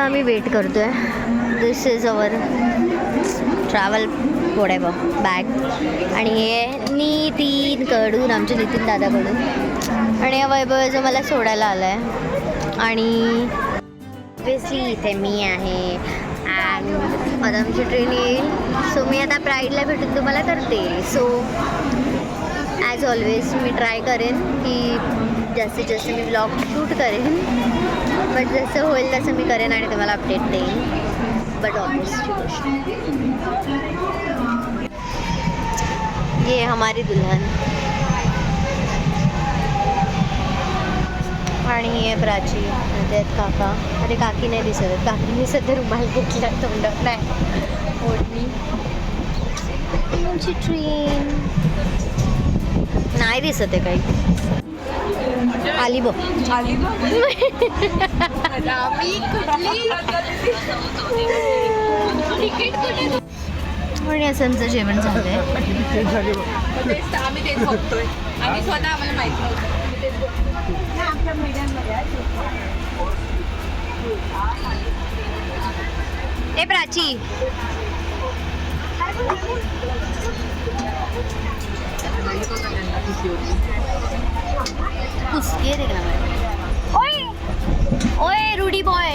आता आम्ही वेट करतोय. This is our travel whatever bag. आणि हे नितीनकडून, आमच्या नितीन दादाकडून. आणि या वैभव मला सोडायला आला आहे. आणि ऑब्वियसली इथे मी आहे. अँड आता आमची ट्रेन येईल. सो मी आता प्राईडला भेटून तुम्हाला करते. सो ॲज ऑलवेज मी ट्राय करेन की जास्तीत जास्त मी ब्लॉग शूट करेन. बट जसं होईल तसं मी करेन आणि तुम्हाला अपडेट देईन. बट ऑब्वियसली गोष्ट ये हमारी दुल्हन. आणि हे प्राची, त्यात काका. अरे काकी नाही दिसत. काकीने सध्या रुमाल घेतला तोंडात नाही ओढणी. आमची ट्रेन नाही दिसत आहे काही. आली बघ. आली आणि असं आमचं जेवण झालं आहे. आम्ही तेच बघतोय. आम्ही स्वतः आम्हाला माहिती नव्हतं. ए प्राची, उसके देखना मैं. ओए ओए रूडी बॉय.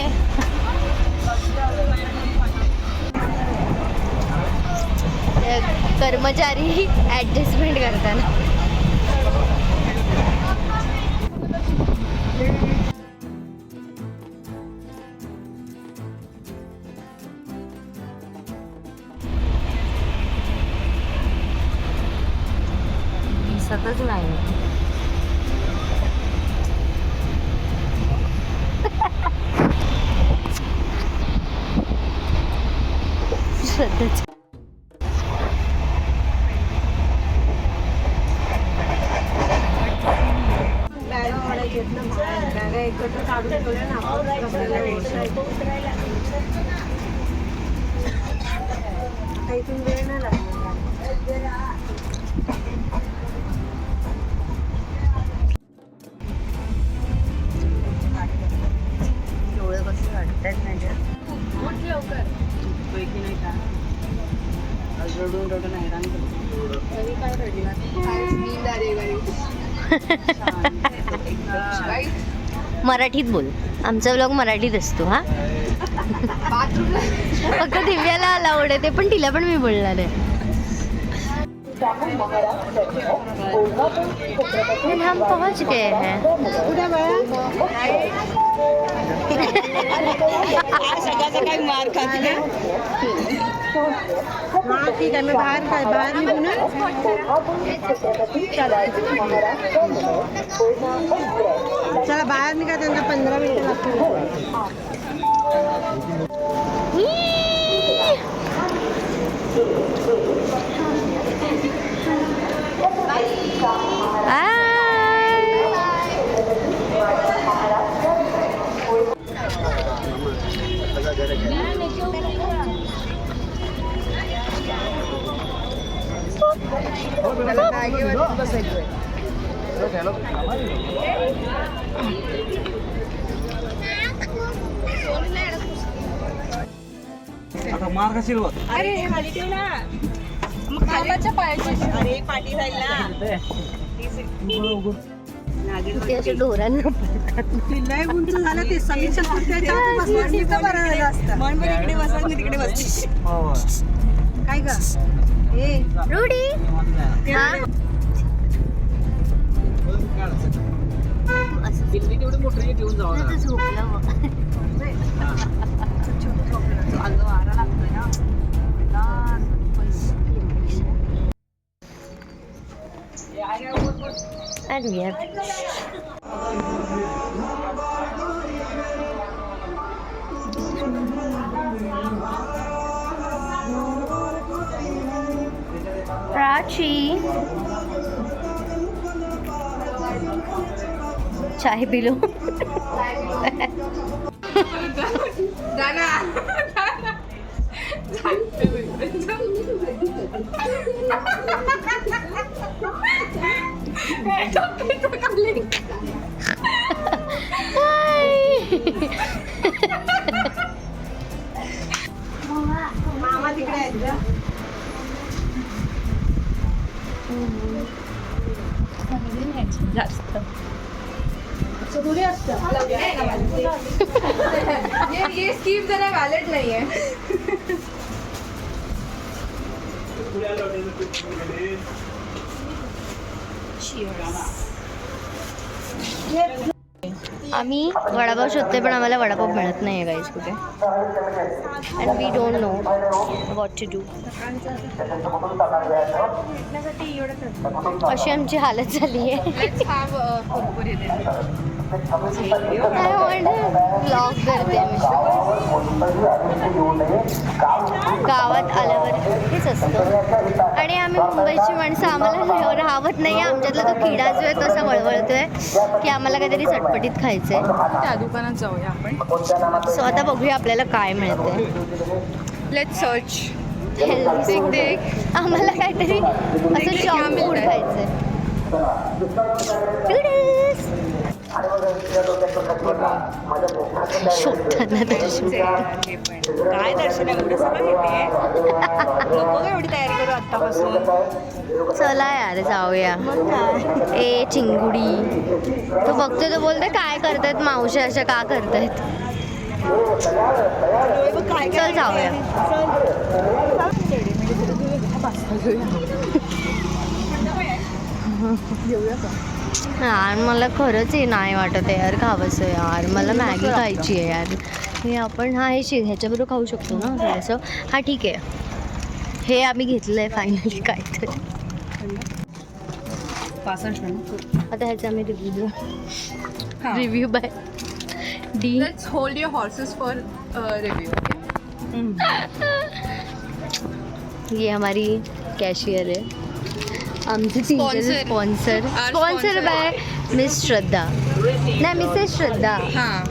कर्मचारी ॲडजस्टमेंट करताना. दिसतच नाही. श्रद्धाच. एकत्र काढून ठेवल्या ना इथून वेळ नाही लागला. डोळे कसे वाटतात माझ्या. उठ लवकर. पैकी नाही का आज रडून रडून हैराण करतो. काय रडला नींद आली गाडी. मराठीत बोल. आमचा व्लॉग मराठीत असतो. हा फक्त दिव्याला अलाउड आहे ते पण तिला पण मी बोलणार आहे. हम पहुंच गए हैं. सकाळी मार खाती ना. हाँ ठीक है. मैं बाहर निघू ना. चला बाहेर निघा. त्यांना 15 मिनिटं लागतील. आता मार कशी होत. अरे खाली ठेव ना. मग खाली पायाची. अरे पाठी जायला अशा ढोरांना लय उंच झालं ते. समीक्षा बरं झालं असतं. मन बरं इकडे बसा. मी तिकडे बसते. काय ग ए रुडी. दिल्ली तेवढी मोठी घेऊन जाऊ. झोपला वारा लागतोय ना. And we have Prachi. Chai P low. जाना. जास्त ये स्कीम जरा वैलिड नहीं है. आम्ही वडापाव शोधते पण आम्हाला वडापाव मिळत नाही आहे गाईज कुठे. And we don't know what to do. अशी आमची हालत झाली आहे. Let's have Kurkure then. Blog करते मी. गावात आल्यावर हेच असतं आणि आम्ही मुंबईची माणसं आम्हाला राहत नाही. आमच्यातला तो किडा जो आहे तो असा वळवळतोय की आम्हाला काहीतरी चटपटीत खायचंय. त्या दुकानात जाऊया आपण. सो आता बघूया आपल्याला काय मिळतंय. Let's search. हेल्दी आम्हाला काहीतरी असं जंक फूड खायचंय. शोधताना दर्शन. काय दर्शन आहे एवढं सगळं घेते नको का एवढी तयारी करू आत्तापासून. चला यार जाऊया. ए चिंगुडी तो बघतोय तो बोलते काय करतायत मावशी अशा का करतायत. चल जाऊया. यार मला खरंच हे नाही वाटत आहे यार खावंसं यार. मला मॅगी खायची आहे यार. हे आपण हा हे ह्याच्याबरोबर खाऊ शकतो ना थोडंसं. हा ठीक आहे. हे आम्ही घेतलं आहे फायनली काहीतरी. आता ह्याचा आम्ही रिव्ह्यू देऊ. Review by D. Let's hold your horses for review. ये हमारी कैशियर है. आमचे Sponsor. Sponsor Our sponsor sponsor. By Miss Shraddha. नाही मिसेस श्रद्धा हाँ.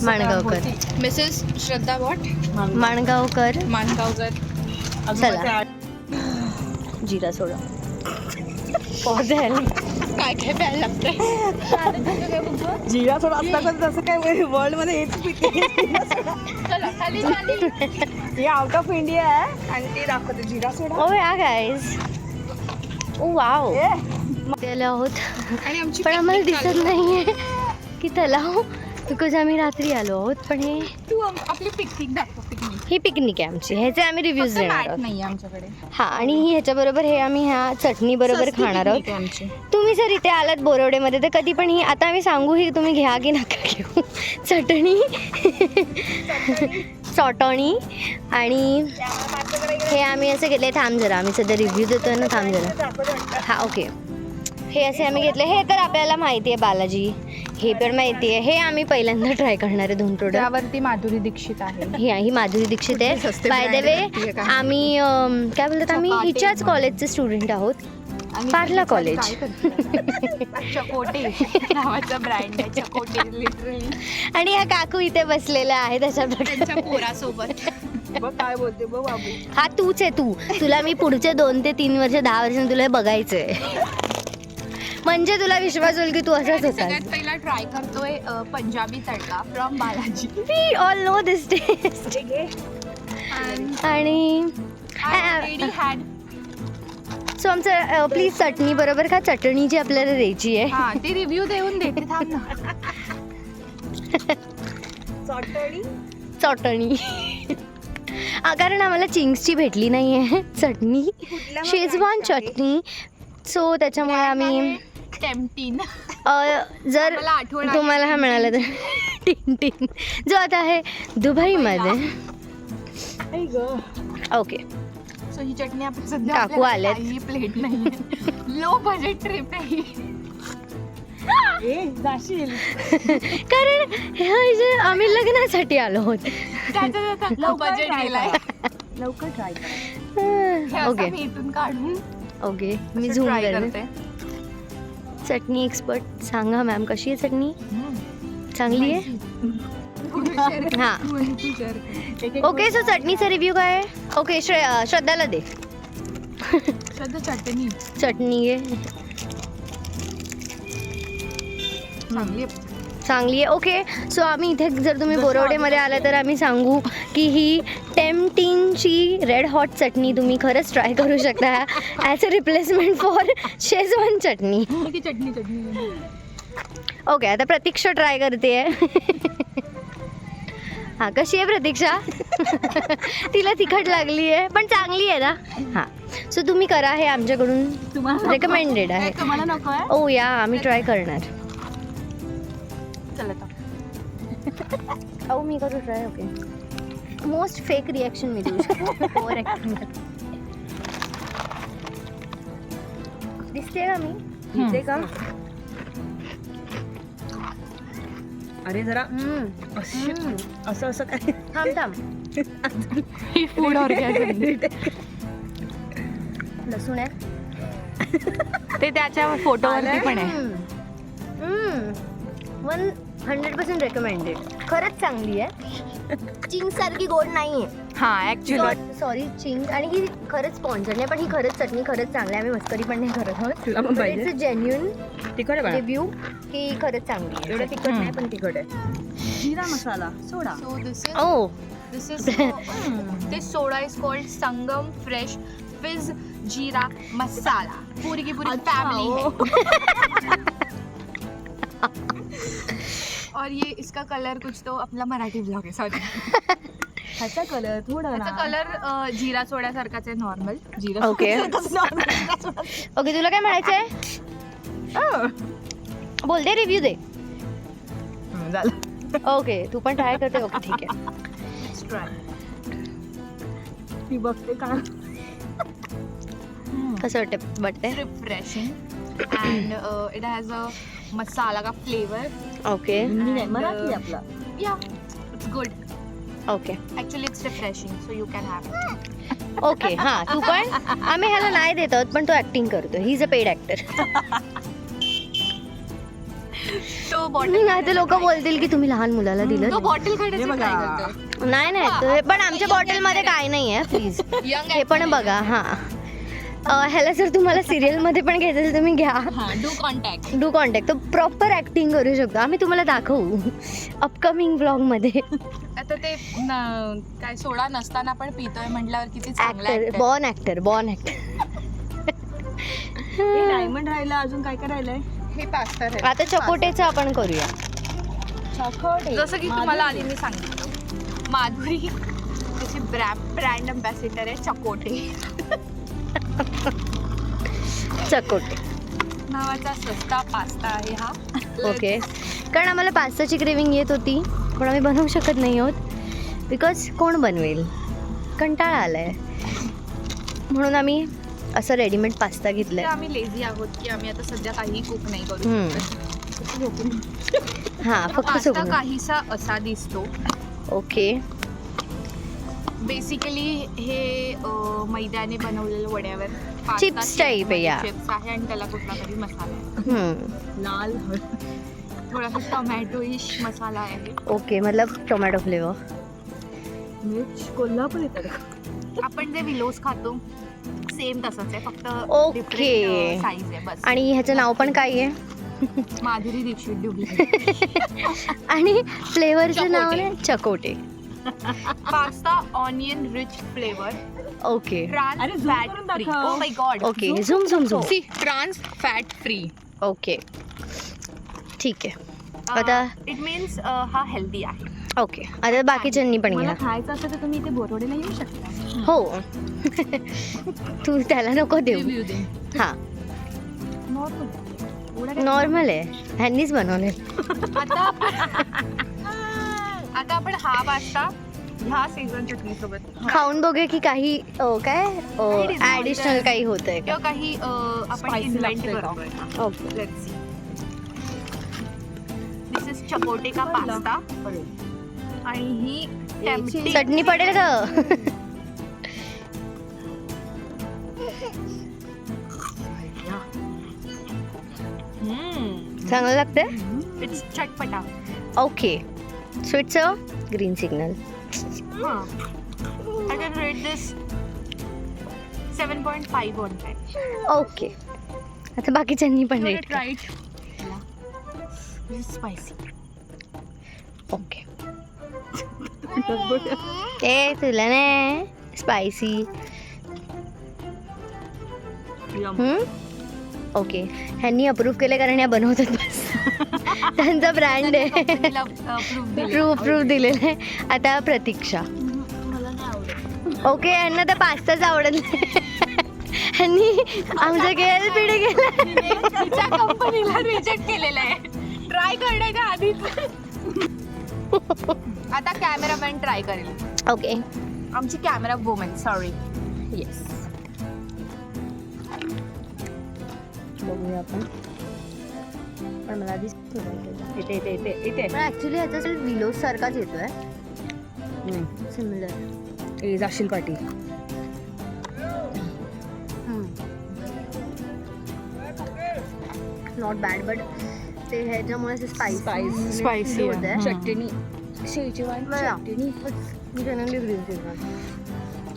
Mangaonkar. Mrs. Shraddha what? Mangaonkar. Mangaonkar. चला जिरा सोडा. पॉज आहे. काय काय प्यायला लागतंय. जिरा सोडा आता पण तसं काय वर्ल्ड मध्ये हेच पिते. चला खाली खाली. हे आउट ऑफ इंडिया आहे आणि ते दाखवते जिरा सोडा. ओ या गाईज. ओ वाव. गेलो आहोत आणि आमची पण आम्हाला picnic दिसत चालू. नाहीये की तलाव. बिकॉज आम्ही रात्री आलो आहोत. पण हे तू आपली पिकनिक दाखव. पिकनिक ही पिकनिक आहे आमची. ह्याचे आम्ही रिव्ह्यूज देणार मॅट आहोत. नाही आमच्याकडे. हां आणि ह्याच्याबरोबर हे आम्ही ह्या चटणी बरोबर खाणार आहोत. आमची. तुम्ही जर इथे आलात बोरवडेमध्ये तर कधी पण ही आता आम्ही सांगू ही तुम्ही घ्या की नका घेऊ. चटणी चटणी आणि हे आम्ही असे घेतले. थांब जरा आम्ही सध्या रिव्ह्यू देतोय ना. थांब जरा. हां ओके. हे असे आम्ही घेतले. हे तर आपल्याला माहिती आहे बालाजी. हे पण माहिती आहे. हे आम्ही पहिल्यांदा ट्राय करणार आहे 2 प्रोडक्ट. त्यावरती माधुरी दीक्षित आहे. ही माधुरी दीक्षित आहे. सस्ते बाय द brand वे भेटतीये का? आम्ही काय बोलतात आम्ही चपाटे. हिच्याच कॉलेजचे स्टुडंट आहोत. आणि पार्ला त्याच्यात कॉलेज. काय करते? चकोटे नावाचा ब्रँड आहे. चकोटे लिटरली. आणि या काकू इथे बसलेल्या आहेत अशा प्रकारे. त्यांच्या पोरासोबत. बघ काय बोलते बघ बाबू. हा तूच आहे तू. तुला मी पुढचे 2 ते 3 वर्ष 10 वर्षांनी तुला हे बघायचंय. म्हणजे तुला विश्वास होईल की तू असाच होता. सगळ्यात पहिला ट्राय करतोय Punjabi tadka from Balaji. We all know this taste. आणि हॅड. सो आमचं प्लीज चटणी बरोबर का चटणी जी आपल्याला द्यायची आहे. हा ती रिव्ह्यू देऊन देते. थांब ना. चटणी चटणी कारण आम्हाला चिंग्सची भेटली नाही आहे चटणी. शेजवान चटणी. सो त्याच्यामुळे आम्ही टेम्पटिन. जर मला आठवण आली तुम्हाला हा मिळाला तर टिन जो आता आहे दुबईमध्ये. ओके. सो ही चटणी आपण सध्या काकू आपल्याकडे आलेत. काही प्लेट नाही. लो बजेट ट्रिप आहे. जाशील कारण हे जे आम्ही लग्नासाठी आलो आहोत. लो बजेट गेलाय. लवकर ट्राय करा. ओके मी इथून काढून ओके मी असं झूम try करते. करते. चटणी एक्सपर्ट सांगा मॅम कशी आहे चटणी. चांगली आहे. हां ओके. सो चटणीचा रिव्ह्यू काय आहे. ओके श्रद्धाला दे. श्रद्धा चटणी चटणी आहे चांगली आहे. चांगली आहे. ओके, सो आम्ही इथे जर तुम्ही बोरवडेमध्ये आला तर आम्ही सांगू की ही टेम्पटिनची रेड हॉट चटणी तुम्ही खरंच ट्राय करू शकता as a replacement for Schezwan chutney. Chutney okay, आता प्रतीक्षा ट्राय करते हां, कशी आहे प्रतीक्षा? तिला तिखट लागली आहे पण चांगली आहे ना. हां, सो तुम्ही करा, हे आमच्याकडून तुम्हाला रेकमेंडेड आहे. तुम्हाला नको आहे? ओ या, आम्ही ट्राय करणार. चला आता. अहो मी करू try. Okay, most fake reaction मी देऊ शकतो. ओव्हर ॲक्टिंग दिसते का मी? दिसते का? अरे जरा हम्म. असं असं काय थांब थांब. ही फूड ऑर्गॅनिझम. लसूण आहे. ते त्याच्या फोटोवरती पण आहे. 100% रेकमेंडेड. खरंच चांगली आहे. चिंग सारखी गोड नाही आहे. हा ऍक्च्युली सॉरी चिंग. आणि ही खरंच स्पॉन्सर नाही, पण ही खरंच चटणी खरंच चांगली आहे. आम्ही मस्करी पण नाही करत आहोत. तुला पण पाहिजे? इट्स अ जेन्युइन तिखट आहे रिव्ह्यू की खरंच चांगली आहे. एवढं तिखट नाही पण तिखट आहे. Jeera masala soda. So oh this is this soda is called Sangam Fresh Fizz Jeera Masala. पूरी की पूरी फैमिली है. और ये इसका कलर कुछ तो अपना मराठी ब्लॉग आहे, सॉरी. ह्याचा कलर थोडा त्याचा कलर जिरा सोड्यासारखाच आहे, नॉर्मल जिरा. ओके ओके, तुला काय म्हणायचं आहे? बोल दे, रिव्ह्यू दे. झालं. ओके, तू पण ट्राय करते. ओके ठीक आहे. ती बघते का कसं वाटते? Refreshing and it has a masala का फ्लेवर. ओके मराठी आपला. Yeah it's good. Okay actually it's refreshing so you can have. Okay. हां, तू पण. आम्ही ह्याला नाही देत आहोत पण तो ॲक्टिंग करतो. He is a paid actor. तो बॉटल नाही तर लोक बोलतील की तुम्ही लहान मुलाला तो दिलं. बॉटल खाण्याचं हे ट्राय बघा. करतोय. नाही नाही, पण आमच्या बॉटलमध्ये काय नाही आहे प्लीज. यंग हे पण बघा. हां, ह्याला जर तुम्हाला सिरियलमध्ये पण घ्यायचं असेल तुम्ही घ्या. हां, डू कॉन्टॅक्ट. Do contact. तो प्रॉपर ॲक्टिंग करू शकतो. आम्ही तुम्हाला दाखवू अपकमिंग ब्लॉगमध्ये. आता ते काय सोडा नसताना पण पितोय म्हटल्यावर किती चांगला actor, born actor, born actor. Diamond राहिलं, अजून काय काय राहिलंय? हे पास्ता आहे. आता चकोटेचं आपण करूया. जसं की तुम्हाला आधी मी सांगितलं, माधुरी त्याची ब्रँड अम्बॅसिडर आहे चकोटे चकोटे नावाचा स्वस्ता पास्ता आहे हा. ओके. कारण आम्हाला पास्ताची क्रेविंग येत होती पण आम्ही बनवू शकत नाही आहोत बिकॉज कोण बनवेल, कंटाळा आलाय. म्हणून आम्ही असं रेडीमेड पास्ता घेतलाय. आम्ही लेझी आहोत की आम्ही आता सध्या काही कुक नाही करू हां, फक्त पास्ता सोबत. काहीसा असा दिसतो. ओके. बेसिकली हे मैद्याने बनवलेलं वड्यावर Chips type आहे या. चिप्स आहे आणि त्याला कुठला तरी मसाला आहे. लाल थोडासा टोमॅटोइश मसाला आहे. ओके, मतलब टोमॅटो फ्लेवर. मिर्च कोल्हापूर येतं. आपण जे विलोज खातो सेम तसंच आहे, फक्त ओके. साईज आहे बस. आणि ह्याचं नाव पण काय आहे? माधुरी दीक्षित डुबली. आणि फ्लेवरचं नाव आहे Chakote. Pasta onion rich flavour. Okay trans अरे, zoom फॅट करून फ्री. दाखव. Oh my God. Okay, zoom zoom zoom. See trans fat free. Okay ठीक आहे. आता इट मीन्स हा हेल्दी आहे. ओके, आता बाकीच्यांनी पण मला घ्या. खायचं असेल तर तुम्ही इथे बोरवडेला येऊ शकता. हो. तू त्याला नको देऊ. रिव्ह्यू दे. हां, नॉर्मल नॉर्मल आहे, ह्यांनीच बनवले. आता आपण हा पास्ता ह्या सीझन चटणी सोबत खाऊन बघूया की काही काय ॲडिशनल काही होत आहे का. किंवा काही आपण Spicy इन्व्हेंट लागतंय का? करतोय. Okay. Let's see. This is Chakote का पास्ता आणि ही tempting- चटणी पडेल का? चांगलं लागतंय. इट्स चटपटा. Okay, so it's a green signal. I can rate this 7.5 on 10. Okay, आता बाकीच्यांनी पण You rate. try it. This is spicy. Okay ए तुला नाही स्पायसी. ओके ह्यांनी अप्रूव्ह केले कारण या बनवतात बस. त्यांचा ब्रँड आहे. प्रूफ दिलेलं आहे. आता प्रतीक्षा. ओके यांना तर पास्ताच आवडत नाही. ह्यांनी आमचं केलं पिढी केलं. कंपनीला रिजेक्ट केलेलं आहे ट्राय करण्याच्या आधीच. आता कॅमेरामॅन ट्राय करेल. ओके आमची कॅमेरा वुमन सॉरी. येस बघूया आपण. पण मला आधी इथे पण ऍक्च्युली ह्याचा विलोज सारखाच येतोय सिमिलर. जाशील पाटी. नॉट बॅड बट ते ह्याच्यामुळे स्पायसी होत आहे. चटणी शेजवान चटणी.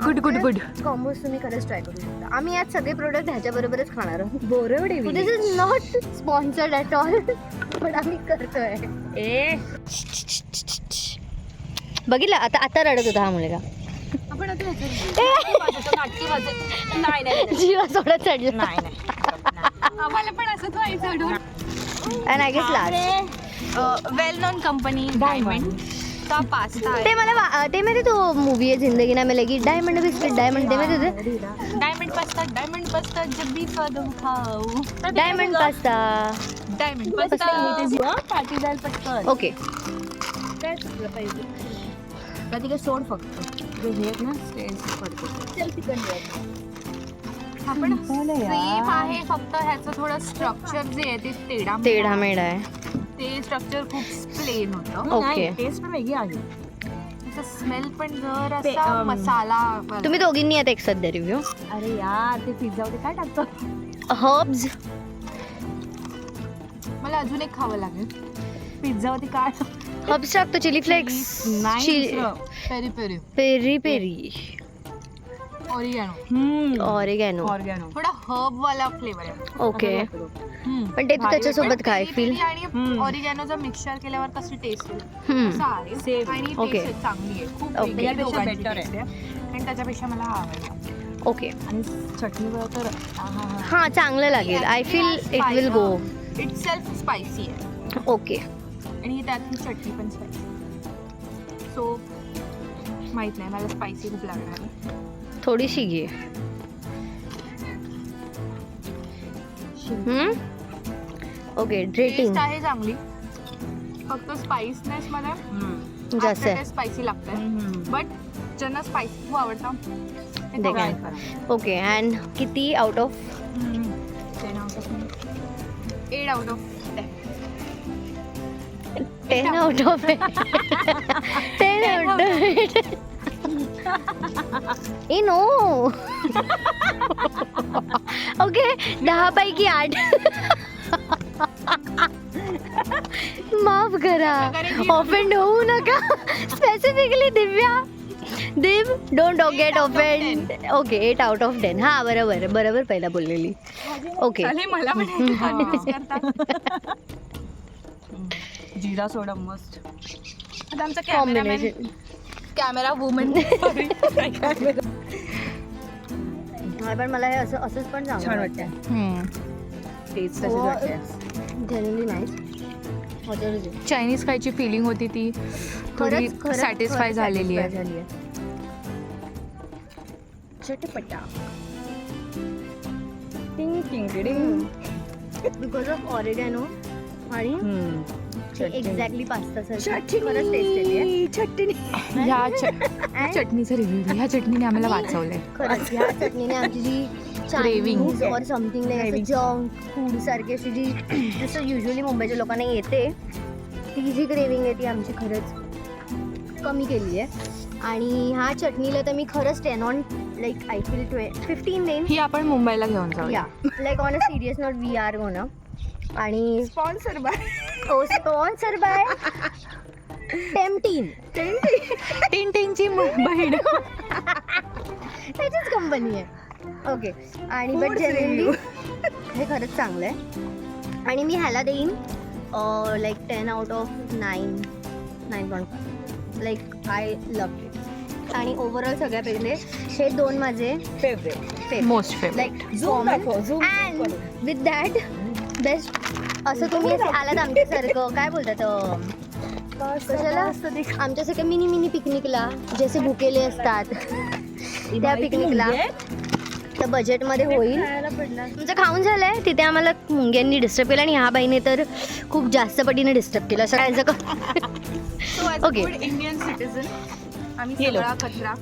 Good good good. कॉम्बोज तुम्ही खरंच ट्राय करू शकता. आम्ही आज सगळे प्रोडक्ट ह्याच्याबरोबरच खाणार आहोत. बोरवडे this is not sponsored at all पण आम्ही करतोय. ए बघितलं आता रडत होता हा मुलगा. आपण आता नाटकी वाजत नाही जीवा थोडा चढला. नाही आम्हाला पण असंच व्हायचं. And I guess last well known company Diamond का पास्ता ते मला ते माहिती तो मूवी आहे जिंदगी ना मिलेगी डायमंड बिस्किट डायमंड ते माहिती डायमंड पास्ता जब भी स्वाद खाओ. Diamond pasta. Diamond pasta Patidar पटकन. ओके काय चुकलं पाहिजे कधी सोड फक्त जे हे ना स्टेज पडते. आपण सेम आहे फक्त ह्याचं थोडं स्ट्रक्चर जे आहे ते तेढा मेढा आहे. ते स्ट्रक्चर खूप प्लेन होतं. ओके टेस्ट पण वेगळी आहे. त्याचा स्मेल पण जर असा मसाला. तुम्ही दोघींनी आता एक सध्या रिव्ह्यू. अरे यार ते पिझ्झामध्ये काय टाकतं. हर्ब्स. मला अजून एक खावं लागेल. पिझ्झावरती काय हर्ब्स टाकतो. Chilli flakes. Peri peri peri peri. Oregano oregano थोडा हर्ब वाला फ्लेवर आहे. ओके पण ते तू त्याच्यासोबत काय फील. आणि ऑरिगॅनोचं मिक्सचर केल्यावर कशी टेस्ट येईल असं आहे. Same. आणि Okay. टेस्ट चांगली आहे खूप Okay. वेगळी यापेक्षा दोघांची better taste आहे. आणि त्याच्यापेक्षा मला हा आवडला. ओके आणि चटणीवर तर हां चांगलं लागेल. I feel it will go. It self spicy आहे ओके आणि त्यातली चटणी पण स्पायसी. सो माहित नाही मला स्पायसी खूप लागणार आहे. थोडीशी घे. ओके ड्रेटिंग टेस्ट आहे चांगली फक्त स्पाइसनेस मला जास्त आहे. स्पायसी लागतं बट ज्यांना स्पायसी खूप आवडतं ते ठीक try आहे. करा. ओके अँड किती out of 8 out of 10. 10 out of 10 out of a no. Okay 10 पैकी 8. माफ करा. ऑफेंड होऊ नका. Specifically Divya Dev don't get offend. Okay 8 out of 10. हा बरोबर पहिला बोललेली. ओके चालेल, मला पण confuse करतात. जिरा सोडा मस्त. आता आमचा कॉम्बिनेशन. कॅमेरा वुमन पण मला हे असंच पण छान वाटतं. टेस्ट तशीच वाटते. Genuinely nice. चायनीज खायची फिलिंग होती ती थोडी सॅटिस्फाय झालेली आहे. चटपटा. टिंग टिंग टिंग. बिकॉज ऑफ ऑरिगॅनो आणि एक्झॅक्टली पास्ता चटणी. खरंच टेस्ट येते. चटणी. ह्या चटणीचा रिव्ह्यू ह्या चटणीने आम्हाला वाचवलंय. खरंच ह्या चटणीने आमची जी Craving. और समथिंग नाही जंक फूड सारखी अशी जी जसं युजली मुंबईच्या लोकांना येते ती जी क्रेविंग आहे ती आमची खरंच कमी केली आहे. आणि ह्या चटणीला तर मी खरंच 10 ऑन लाईक आय फील 15 देईन. ही आपण मुंबईला घेऊन जाऊ. Yeah like on a serious note we are gonna. आणि स्पॉन्सर बाय. स्पॉन्सर बाय टेम्पटीन. टिंटिंगची बहीण त्याचीच कंपनी आहे. ओके आणि बट जनरली हे खरंच चांगलं आहे. आणि मी ह्याला देईन like 10 out of 9. 9.5 like I love it. आणि ओव्हरऑल सगळ्या पहिले हे 2 माझे favourite. Most favourite. Like zoom दाखव, zoom and with that best असं तुम्ही आलात आमच्यासारखं काय बोलतात कशाला आमच्यासारख्या मिनी मिनी पिकनिकला जसे भुकेले असतात त्या पिकनिकला त्या बजेटमध्ये होईल. तुमचं खाऊन झालंय तिथे आम्हाला मुंग्यांनी डिस्टर्ब केलं आणि ह्या बाईने तर खूप जास्त पटीने डिस्टर्ब केलं असं काय so Okay. Good Indian citizen आम्ही हे लो. सगळा कचरा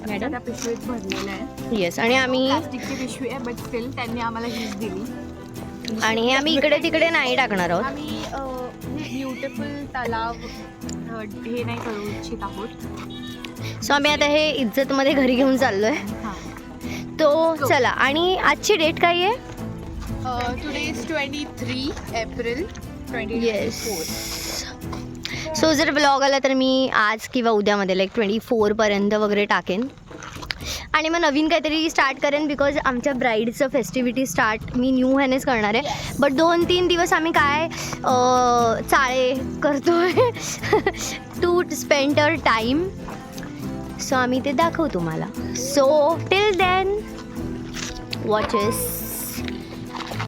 मॅडम त्या पिशवीत भरलेला आहे. येस. आणि आम्ही प्लास्टिकची पिशवी आहे बट स्टील त्यांनी आम्हाला हीच दिली. आणि हे आम्ही इकडे तिकडे नाही टाकणार आहोत. आम्ही ब्युटिफुल तलाव हे नाही करू इच्छित आहोत. सो आम्ही आता हे इज्जतमध्ये घरी घेऊन चाललोय. हां. तो चला. आणि आजची डेट काय आहे? Today is 23 April 2024. Yes. So जर ब्लॉग आला तर मी आज किंवा उद्यामध्ये लाईक 24पर्यंत वगैरे टाकेन आणि मग नवीन काहीतरी स्टार्ट करेन बिकॉज आमच्या ब्राईडचं फेस्टिव्हिटी स्टार्ट मी न्यू ह्यानेच करणार आहे. बट 2-3 दिवस आम्ही काय चाळे करतोय to spend our time. So आम्ही ते दाखवू तुम्हाला. So till then watches.